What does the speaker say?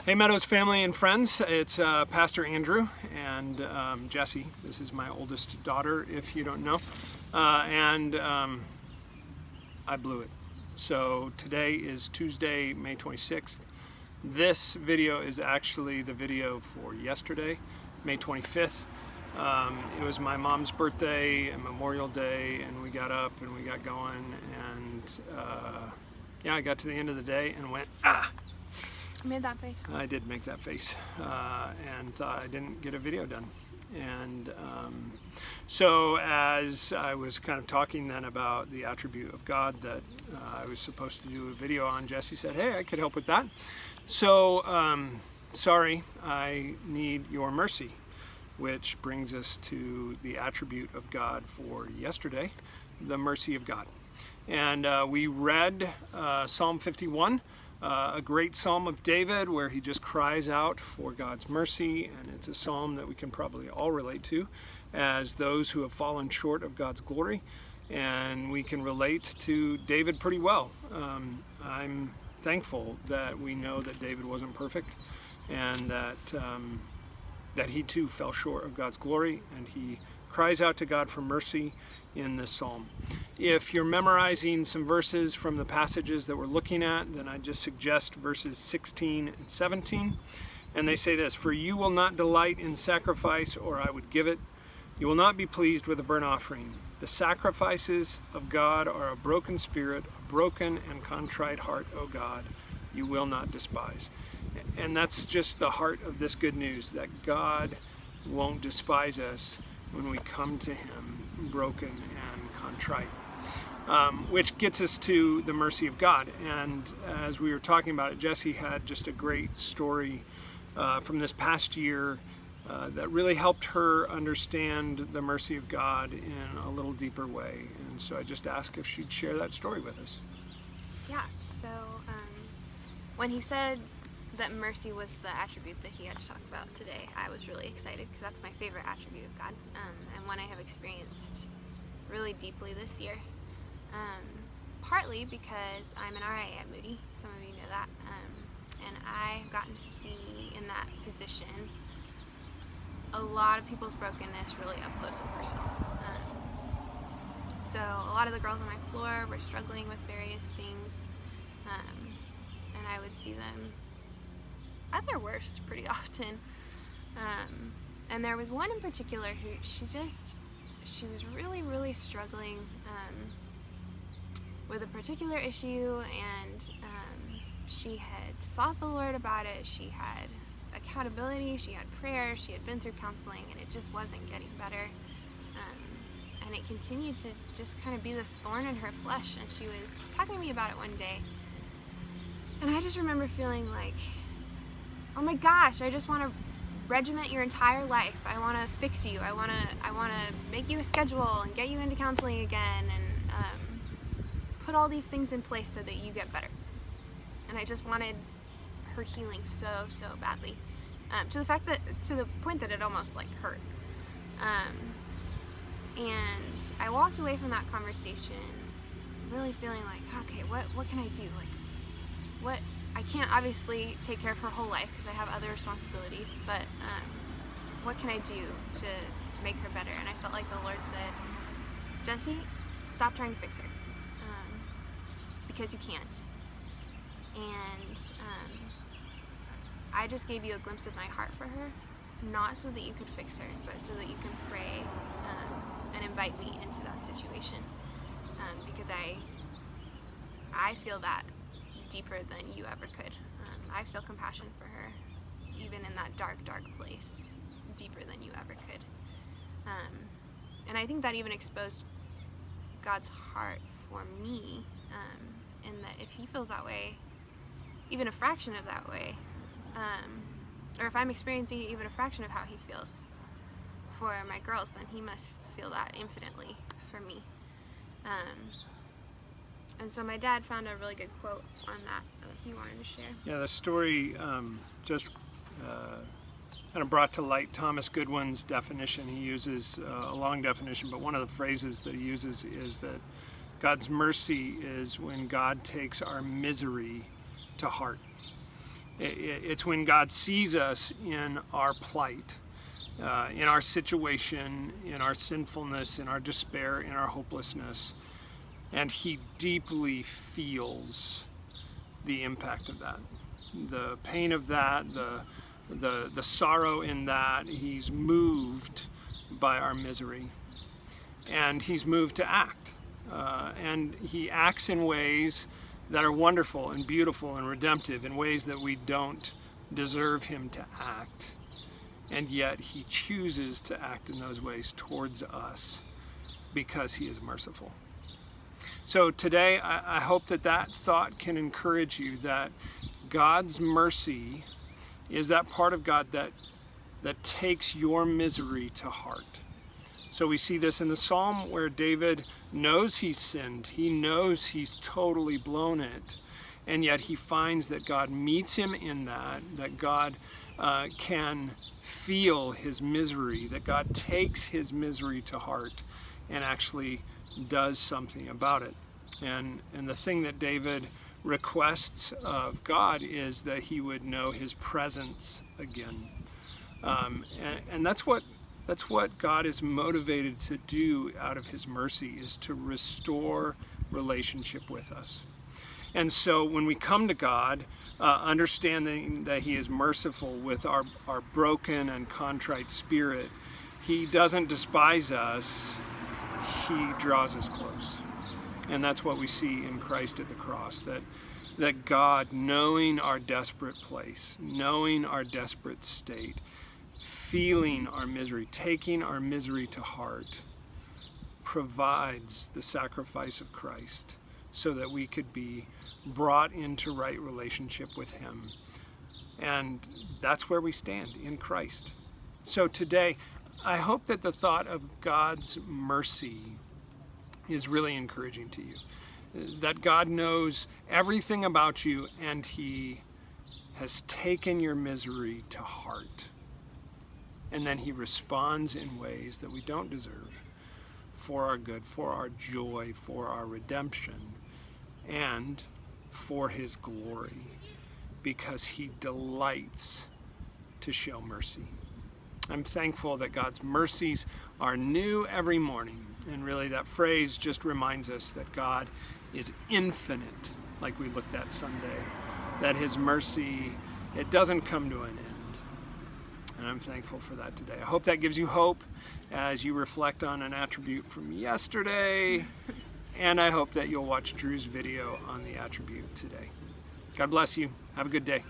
Hey Meadows family and friends, it's Pastor Andrew and Jesse. This is my oldest daughter, if you don't know. I blew it. So today is Tuesday, May 26th. This video is actually the video for yesterday, May 25th. It was my mom's birthday and Memorial Day, and we got up and we got going, and I got to the end of the day and went, ah! You made that face. I did make that face and thought I didn't get a video done. And so as I was kind of talking then about the attribute of God that I was supposed to do a video on, Jesse said, hey, I could help with that. So sorry, I need your mercy, which brings us to the attribute of God for yesterday, the mercy of God. And we read Psalm 51, a great psalm of David where he just cries out for God's mercy, and it's a psalm that we can probably all relate to as those who have fallen short of God's glory, and we can relate to David pretty well. I'm thankful that we know that David wasn't perfect, and that he too fell short of God's glory, and he cries out to God for mercy in this psalm. If you're memorizing some verses from the passages that we're looking at, then I just suggest verses 16 and 17. And they say this: "For you will not delight in sacrifice, or I would give it. You will not be pleased with a burnt offering. The sacrifices of God are a broken spirit, a broken and contrite heart, O God, you will not despise." And that's just the heart of this good news, that God won't despise us when we come to him broken and contrite. Which gets us to the mercy of God. And as we were talking about it, Jesse had just a great story from this past year that really helped her understand the mercy of God in a little deeper way. And so I just asked if she'd share that story with us. Yeah, so when he said that mercy was the attribute that he had to talk about today, I was really excited because that's my favorite attribute of God, and one I have experienced really deeply this year. Partly because I'm an RA at Moody, some of you know that, and I have gotten to see in that position a lot of people's brokenness really up close and personal. So a lot of the girls on my floor were struggling with various things, and I would see them at their worst pretty often. And there was one in particular who she was really struggling with a particular issue, and she had sought the Lord about it. She had accountability, she had prayer, she had been through counseling, and it just wasn't getting better. And it continued to just kind of be this thorn in her flesh, and she was talking to me about it one day. And I just remember feeling like, oh my gosh, I just want to regiment your entire life. I want to fix you. I want to make you a schedule and get you into counseling again, and put all these things in place so that you get better. And I just wanted her healing so badly, to the point that it almost like hurt. And I walked away from that conversation really feeling like, okay, what can I do? Like, I can't obviously take care of her whole life because I have other responsibilities, but what can I do to make her better? And I felt like the Lord said, Jesse, stop trying to fix her, because you can't. And I just gave you a glimpse of my heart for her, not so that you could fix her, but so that you can pray and invite me into that situation, because I feel that deeper than you ever could. I feel compassion for her, even in that dark place, deeper than you ever could. And I think that even exposed God's heart for me, in that if he feels that way, even a fraction of that way, or if I'm experiencing even a fraction of how he feels for my girls, then he must feel that infinitely for me. And so my dad found a really good quote on that he wanted to share. Yeah, the story just kind of brought to light Thomas Goodwin's definition. He uses a long definition, but one of the phrases that he uses is that God's mercy is when God takes our misery to heart. It's when God sees us in our plight, in our situation, in our sinfulness, in our despair, in our hopelessness, and he deeply feels the impact of that, the pain of that, the sorrow in that. He's moved by our misery, and he's moved to act, and he acts in ways that are wonderful and beautiful and redemptive, in ways that we don't deserve him to act. And yet he chooses to act in those ways towards us because he is merciful. So today, I hope that thought can encourage you, that God's mercy is that part of God that takes your misery to heart. So we see this in the Psalm where David knows he's sinned. He knows he's totally blown it. And yet he finds that God meets him in that God can feel his misery, that God takes his misery to heart and actually does something about it. And the thing that David requests of God is that he would know his presence again. And that's what God is motivated to do out of his mercy, is to restore relationship with us. And so when we come to God, understanding that he is merciful with our broken and contrite spirit, he doesn't despise us, he draws us close. And that's what we see in Christ at the cross, that God, knowing our desperate place, knowing our desperate state, feeling our misery, taking our misery to heart, provides the sacrifice of Christ so that we could be brought into right relationship with him. And that's where we stand, in Christ. So today, I hope that the thought of God's mercy is really encouraging to you. That God knows everything about you, and he has taken your misery to heart. And then he responds in ways that we don't deserve, for our good, for our joy, for our redemption, and for his glory, because he delights to show mercy. I'm thankful that God's mercies are new every morning. And really, that phrase just reminds us that God is infinite, like we looked at Sunday, that his mercy, it doesn't come to an end. And I'm thankful for that today. I hope that gives you hope as you reflect on an attribute from yesterday. And I hope that you'll watch Drew's video on the attribute today. God bless you. Have a good day.